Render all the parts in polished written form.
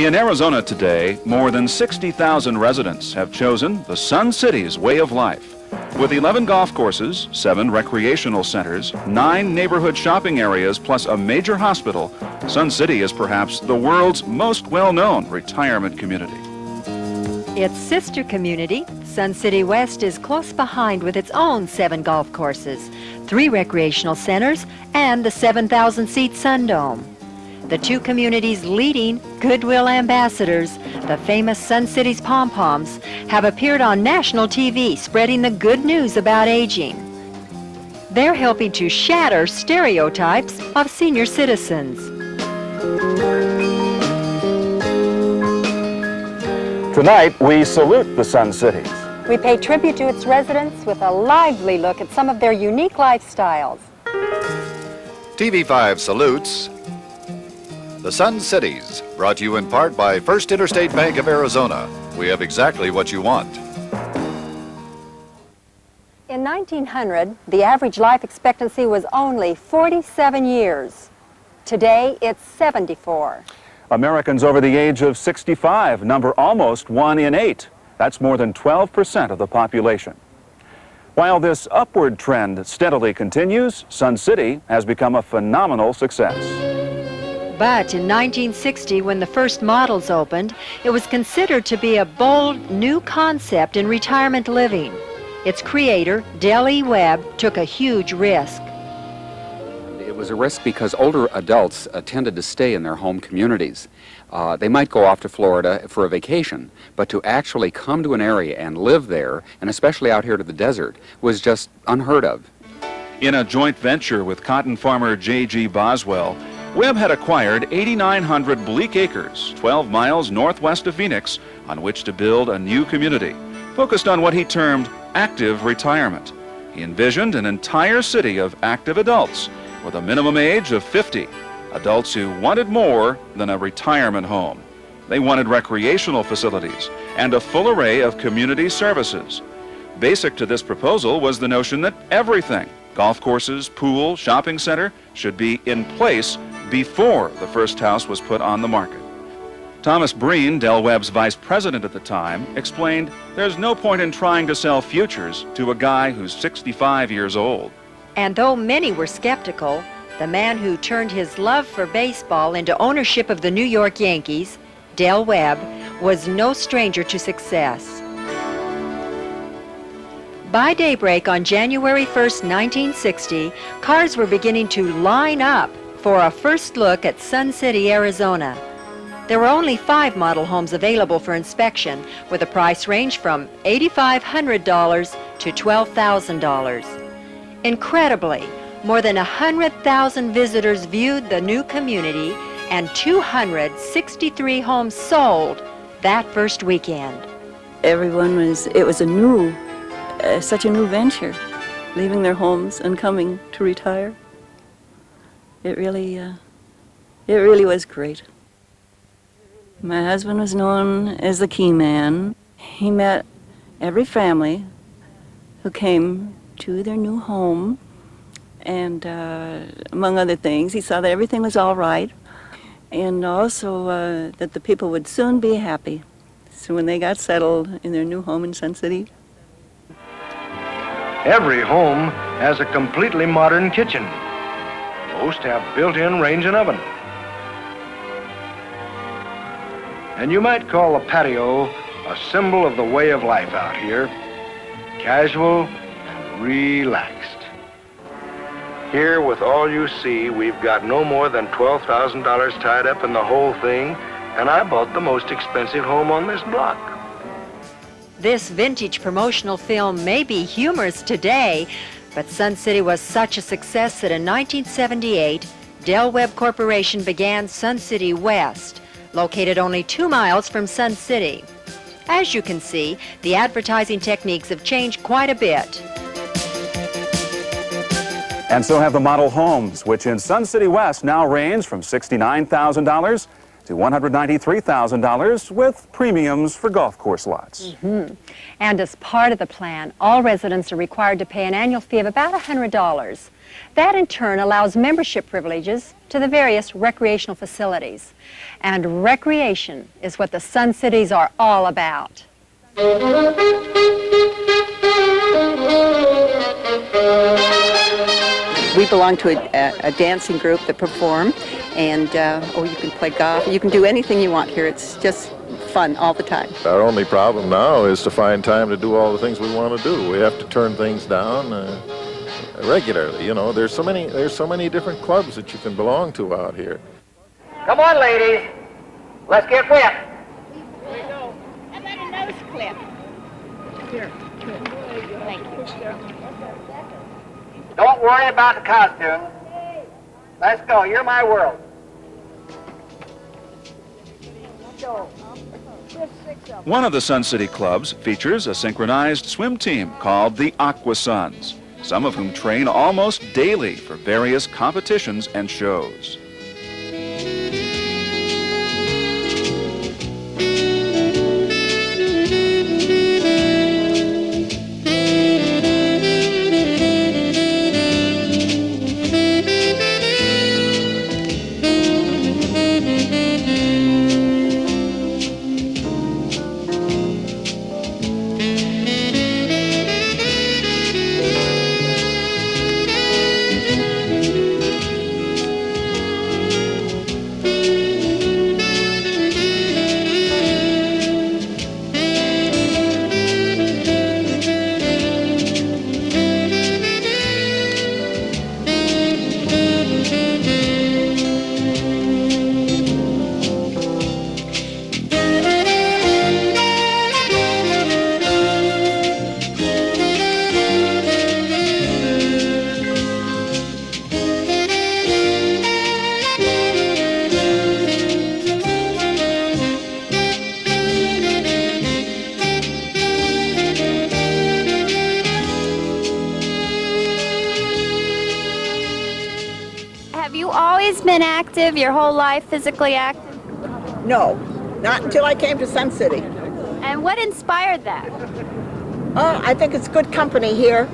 In Arizona today, more than 60,000 residents have chosen the Sun City's way of life. With 11 golf courses, 7 recreational centers, 9 neighborhood shopping areas, plus a major hospital, Sun City is perhaps the world's most well-known retirement community. Its sister community, Sun City West, is close behind with its own 7 golf courses, 3 recreational centers, and the 7,000-seat Sundome. The two communities' leading Goodwill ambassadors, the famous Sun City's pom-poms, have appeared on national TV spreading the good news about aging. They're helping to shatter stereotypes of senior citizens. Tonight, we salute the Sun Cities. We pay tribute to its residents with a lively look at some of their unique lifestyles. TV5 salutes the Sun Cities, brought to you in part by First Interstate Bank of Arizona. We have exactly what you want. In 1900, the average life expectancy was only 47 years. Today, it's 74. Americans over the age of 65 number almost 1 in 8. That's more than 12% of the population. While this upward trend steadily continues, Sun City has become a phenomenal success. But in 1960, when the first models opened, it was considered to be a bold new concept in retirement living. Its creator, Del E. Webb, took a huge risk. It was a risk because older adults tended to stay in their home communities. They might go off to Florida for a vacation, but to actually come to an area and live there, and especially out here to the desert, was just unheard of. In a joint venture with cotton farmer J.G. Boswell, Webb had acquired 8,900 bleak acres, 12 miles northwest of Phoenix, on which to build a new community, focused on what he termed active retirement. He envisioned an entire city of active adults with a minimum age of 50, adults who wanted more than a retirement home. They wanted recreational facilities and a full array of community services. Basic to this proposal was the notion that everything, golf courses, pool, shopping center, should be in place before the first house was put on the market. Thomas Breen, Del Webb's vice president at the time, explained there's no point in trying to sell futures to a guy who's 65 years old. And though many were skeptical, the man who turned his love for baseball into ownership of the New York Yankees, Del Webb, was no stranger to success. By daybreak on January 1st, 1960, cars were beginning to line up for a first look at Sun City, Arizona. There were only 5 model homes available for inspection, with a price range from $8,500 to $12,000. Incredibly, more than 100,000 visitors viewed the new community, and 263 homes sold that first weekend. It was a new, such a new venture, leaving their homes and coming to retire. It really was great. My husband was known as the key man. He met every family who came to their new home, and among other things, he saw that everything was all right, and also that the people would soon be happy. So when they got settled in their new home in Sun City. Every home has a completely modern kitchen. Most have built-in range and oven. And you might call the patio a symbol of the way of life out here. Casual and relaxed. Here, with all you see, we've got no more than $12,000 tied up in the whole thing, and I bought the most expensive home on this block. This vintage promotional film may be humorous today, but Sun City was such a success that in 1978, Del Webb Corporation began Sun City West, located only 2 miles from Sun City. As you can see, the advertising techniques have changed quite a bit. And so have the model homes, which in Sun City West now range from $69,000 to $193,000 with premiums for golf course lots. And as part of the plan, all residents are required to pay an annual fee of about $100. That in turn allows membership privileges to the various recreational facilities. And recreation is what the Sun Cities are all about. We belong to a dancing group that perform, and you can play golf. You can do anything you want here. It's just fun all the time. Our only problem now is to find time to do all the things we want to do. We have to turn things down regularly. You know, there's so many different clubs that you can belong to out here. Come on, ladies. Let's get wet. Here we go. How about a nose clip? Here. Thank you. Don't worry about the costume. Let's go. You're my world. One of the Sun City clubs features a synchronized swim team called the Aqua Suns, some of whom train almost daily for various competitions and shows. Have you always been active, your whole life physically active? No, not until I came to Sun City. And what inspired that? Oh, I think it's good company here,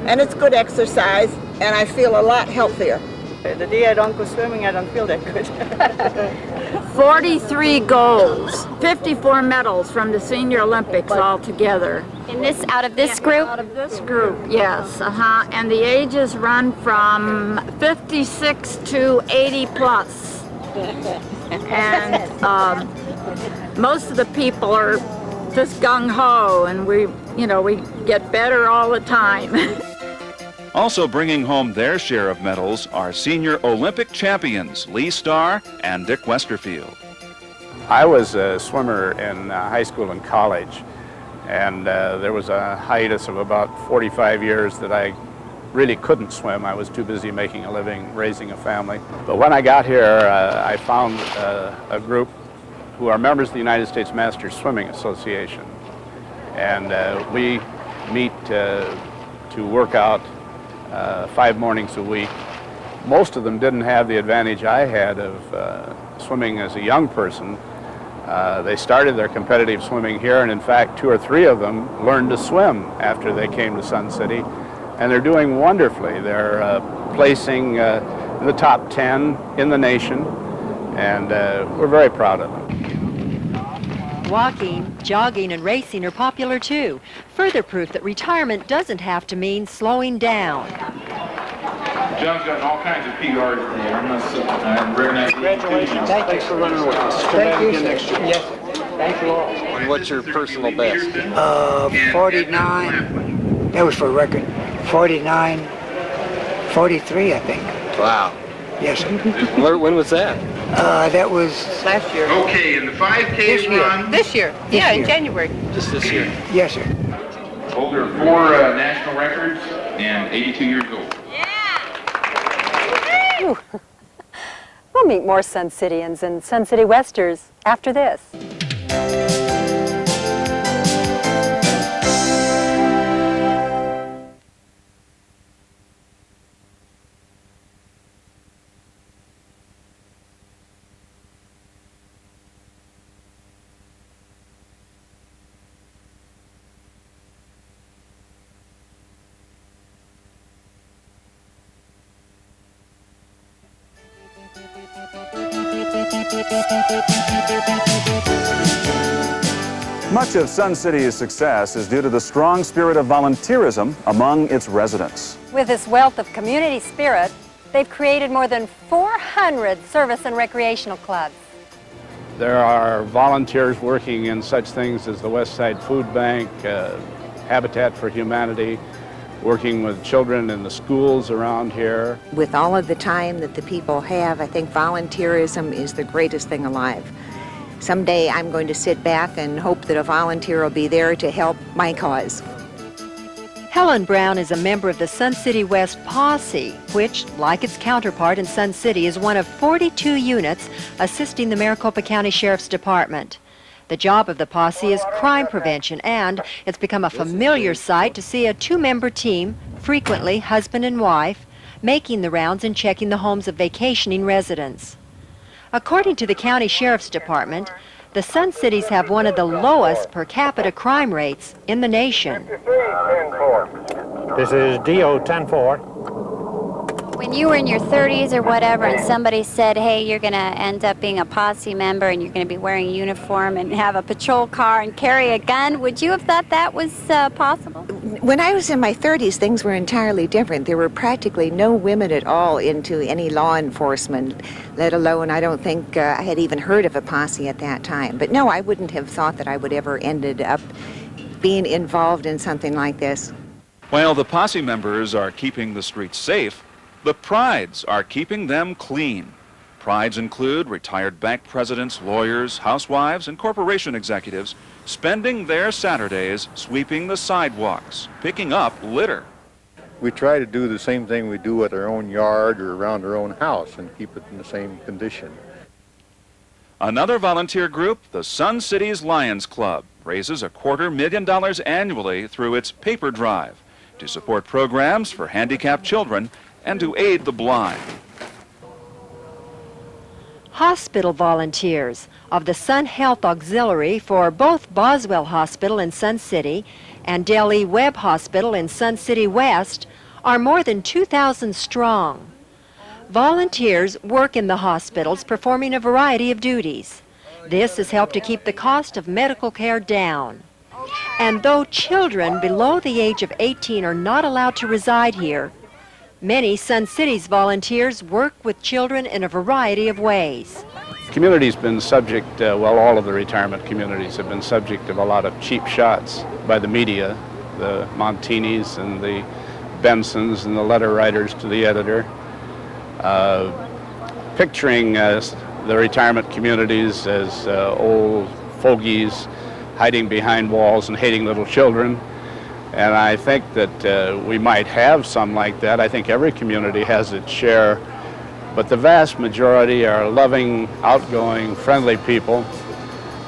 and it's good exercise, and I feel a lot healthier. The day I don't go swimming, I don't feel that good. 43 golds, 54 medals from the Senior Olympics altogether. Out of this group? Out of this group, yes. And the ages run from 56 to 80 plus. And most of the people are just gung-ho, and we get better all the time. Also bringing home their share of medals are senior Olympic champions Lee Starr and Dick Westerfield. I was a swimmer in high school and college, and there was a hiatus of about 45 years that I really couldn't swim. I was too busy making a living, raising a family. But when I got here, I found a group who are members of the United States Masters Swimming Association. And we meet to work out 5 mornings a week. Most of them didn't have the advantage I had of swimming as a young person. They started their competitive swimming here, and in fact 2 or 3 of them learned to swim after they came to Sun City, and they're doing wonderfully. They're placing in the top 10 in the nation, and we're very proud of them. Walking, jogging, and racing are popular too. Further proof that retirement doesn't have to mean slowing down. John's gotten all kinds of PRs there. I must recognize. Congratulations. Thanks for running with us. Come back again next year. Yes. Thank you all. And what's your personal best? 49. That was for a record. 49, 43, I think. Wow. Yes. When was that? That was last year. Okay, in the 5K run. This year. Yeah, in January. Just this year. Yes, sir. Holder of 4 national records and 82 years old. Whew. We'll meet more Sun Cityans and Sun City Westers after this. Much of Sun City's success is due to the strong spirit of volunteerism among its residents. With this wealth of community spirit, they've created more than 400 service and recreational clubs. There are volunteers working in such things as the West Side Food Bank, Habitat for Humanity, working with children in the schools around here. With all of the time that the people have, I think volunteerism is the greatest thing alive. Someday I'm going to sit back and hope that a volunteer will be there to help my cause. Helen Brown is a member of the Sun City West Posse, which, like its counterpart in Sun City, is one of 42 units assisting the Maricopa County Sheriff's Department. The job of the posse is crime prevention, and it's become a familiar sight to see a two-member team, frequently husband and wife, making the rounds and checking the homes of vacationing residents. According to the County Sheriff's Department, the Sun Cities have one of the lowest per capita crime rates in the nation. This is DO 10-4. When you were in your 30s or whatever and somebody said, hey, you're going to end up being a posse member and you're going to be wearing a uniform and have a patrol car and carry a gun, would you have thought that was possible? When I was in my 30s, things were entirely different. There were practically no women at all into any law enforcement, let alone I don't think I had even heard of a posse at that time. But no, I wouldn't have thought that I would ever ended up being involved in something like this. While the posse members are keeping the streets safe, the prides are keeping them clean. Prides include retired bank presidents, lawyers, housewives, and corporation executives spending their Saturdays sweeping the sidewalks, picking up litter. We try to do the same thing we do at our own yard or around our own house and keep it in the same condition. Another volunteer group, the Sun Cities Lions Club, raises $250,000 annually through its paper drive to support programs for handicapped children and to aid the blind. Hospital volunteers of the Sun Health Auxiliary for both Boswell Hospital in Sun City and Del E. Webb Hospital in Sun City West are more than 2,000 strong. Volunteers work in the hospitals performing a variety of duties. This has helped to keep the cost of medical care down. And though children below the age of 18 are not allowed to reside here, many Sun Cities volunteers work with children in a variety of ways. The community's been subject, well, all of the retirement communities have been subject of a lot of cheap shots by the media, the Montinis and the Bensons and the letter writers to the editor, picturing the retirement communities as old fogies hiding behind walls and hating little children. And I think that we might have some like that. I think every community has its share. But the vast majority are loving, outgoing, friendly people,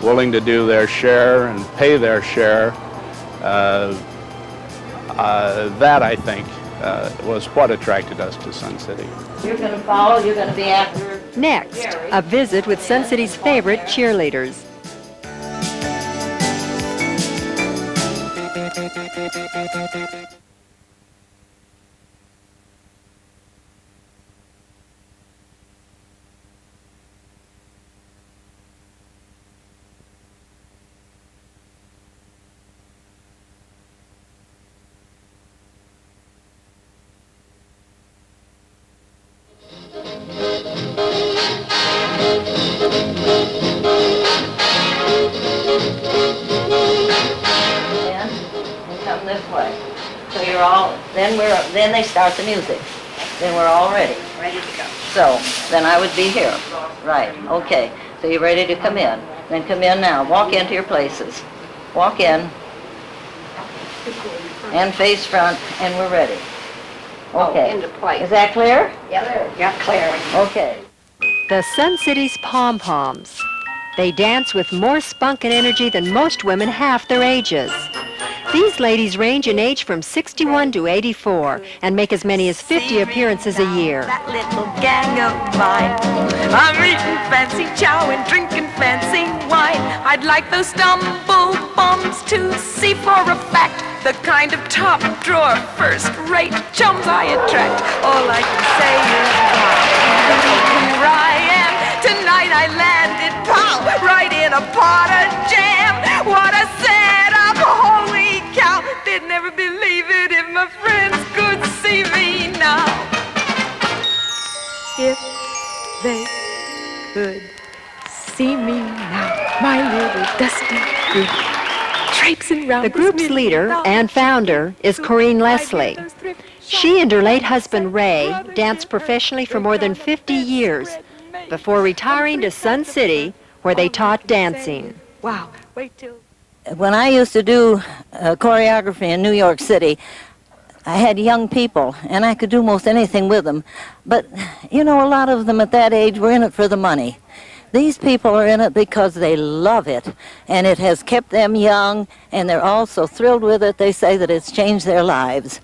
willing to do their share and pay their share. That, I think, was what attracted us to Sun City. You're going to follow, you're going to be after. Next, a visit with Sun City's favorite cheerleaders. Then they start the music. Then we're all ready. Ready to go. So, then I would be here. Right, okay. So you're ready to come in. Then come in now. Walk into your places. Walk in. And face front, and we're ready. Okay. Into place. Is that clear? Yeah, clear. Okay. The Sun City's pom-poms. They dance with more spunk and energy than most women half their ages. These ladies range in age from 61 to 84 and make as many as 50 appearances a year. That little gang of mine, I'm eating fancy chow and drinking fancy wine. I'd like those stumble bums to see for a fact the kind of top drawer, first-rate chums I attract. All I can say is, wow, here I am, tonight I landed, pow, right in a pot of jam. What a setup, holy cow. They'd never believe it if my friends could see me now. If they could see me now, my little dusty group, traipsing round. The group's leader and founder is Corinne Leslie. She and her late husband Ray danced professionally for more than 50 years before retiring to Sun City, where they taught dancing. Wow, wait till... When I used to do choreography in New York City, I had young people, and I could do most anything with them. But, you know, a lot of them at that age were in it for the money. These people are in it because they love it, and it has kept them young, and they're all so thrilled with it, they say that it's changed their lives.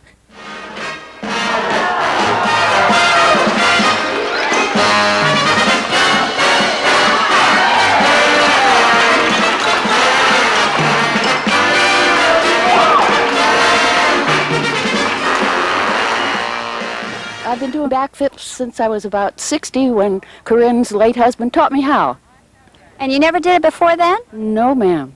I've been doing backflips since I was about 60 when Corinne's late husband taught me how. And you never did it before then? No, ma'am.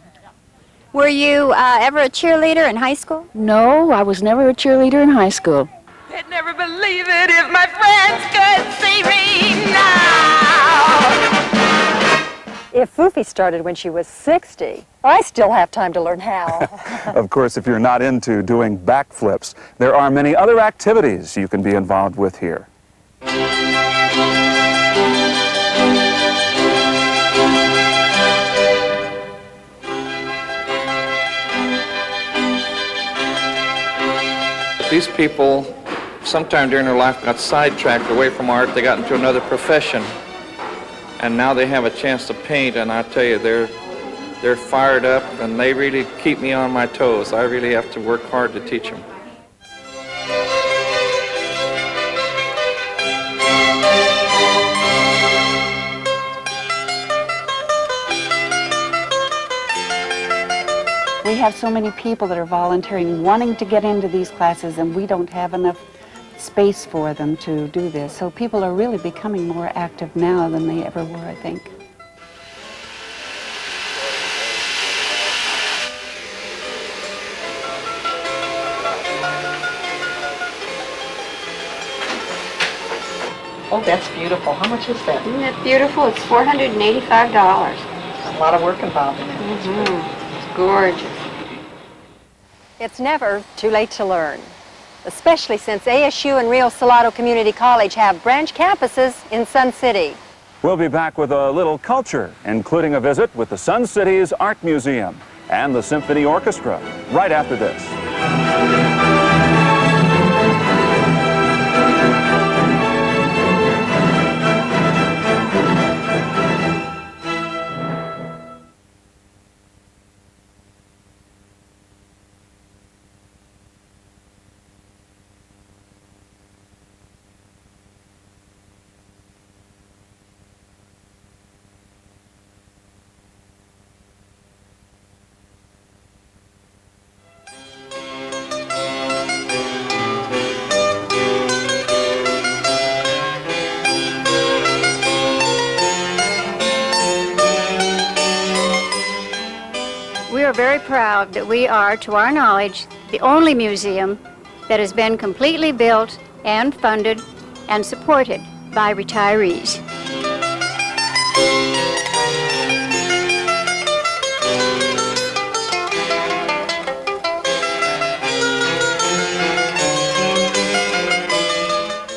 Were you ever a cheerleader in high school? No, I was never a cheerleader in high school. They'd never believe it if my friends could see me now. If Foofy started when she was 60, I still have time to learn how. Of course, if you're not into doing backflips, there are many other activities you can be involved with here. These people, sometime during their life, got sidetracked away from art. They got into another profession. And now they have a chance to paint, and I tell you, they're fired up, and they really keep me on my toes. I really have to work hard to teach them. We have so many people that are volunteering, wanting to get into these classes, and we don't have enough space for them to do this. So people are really becoming more active now than they ever were, I think. Oh, that's beautiful. How much is that? Isn't it beautiful? It's $485. There's a lot of work involved in it. It's gorgeous. It's never too late to learn, especially since ASU and Rio Salado Community College have branch campuses in Sun City. We'll be back with a little culture, including a visit with the Sun City's Art Museum and the Symphony Orchestra, right after this. We are very proud that we are, to our knowledge, the only museum that has been completely built and funded and supported by retirees.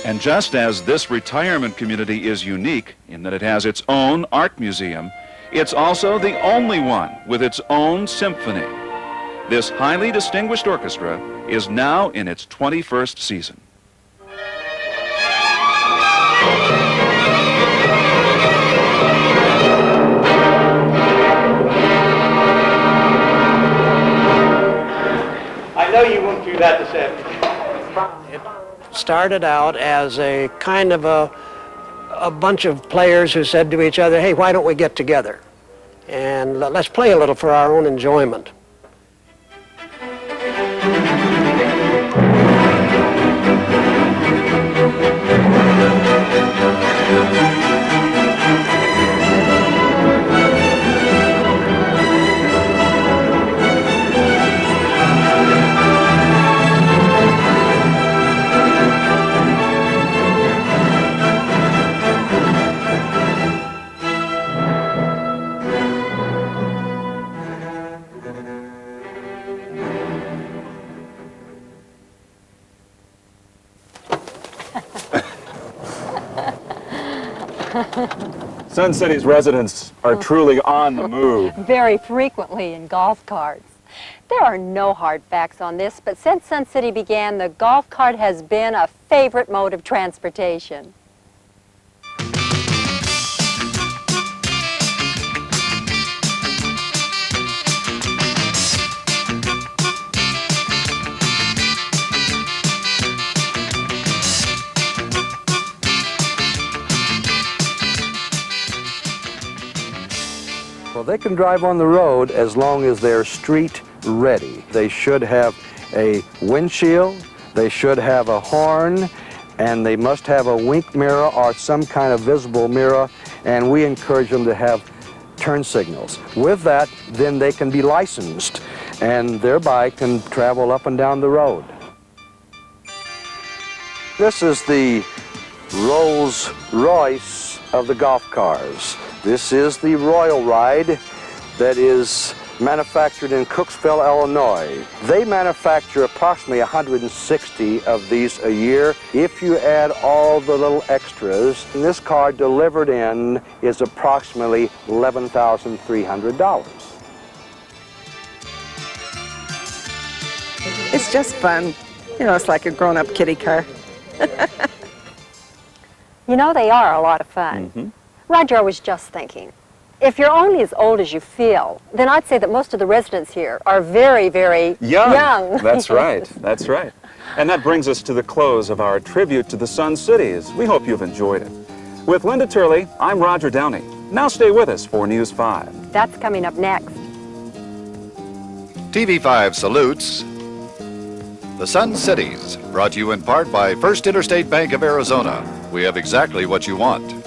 And just as this retirement community is unique in that it has its own art museum, it's also the only one with its own symphony. This highly distinguished orchestra is now in its 21st season. I know you won't do that this afternoon. It started out as a kind of a bunch of players who said to each other, hey, why don't we get together? And let's play a little for our own enjoyment. Sun City's residents are truly on the move. Very frequently in golf carts. There are no hard facts on this, but since Sun City began, the golf cart has been a favorite mode of transportation. Well, they can drive on the road as long as they're street ready. They should have a windshield, they should have a horn, and they must have a wink mirror or some kind of visible mirror, and we encourage them to have turn signals. With that, then they can be licensed and thereby can travel up and down the road. This is the Rolls Royce of the golf cars. This is the Royal Ride that is manufactured in Cooksville, Illinois. They manufacture approximately 160 of these a year. If you add all the little extras, and this car delivered in is approximately $11,300. It's just fun. You know, it's like a grown-up kiddie car. You know, they are a lot of fun. Roger, I was just thinking, if you're only as old as you feel, then I'd say that most of the residents here are very, very young. That's right. That's right. And that brings us to the close of our tribute to the Sun Cities. We hope you've enjoyed it. With Linda Turley, I'm Roger Downey. Now stay with us for News 5. That's coming up next. TV5 salutes the Sun Cities, brought to you in part by First Interstate Bank of Arizona. We have exactly what you want.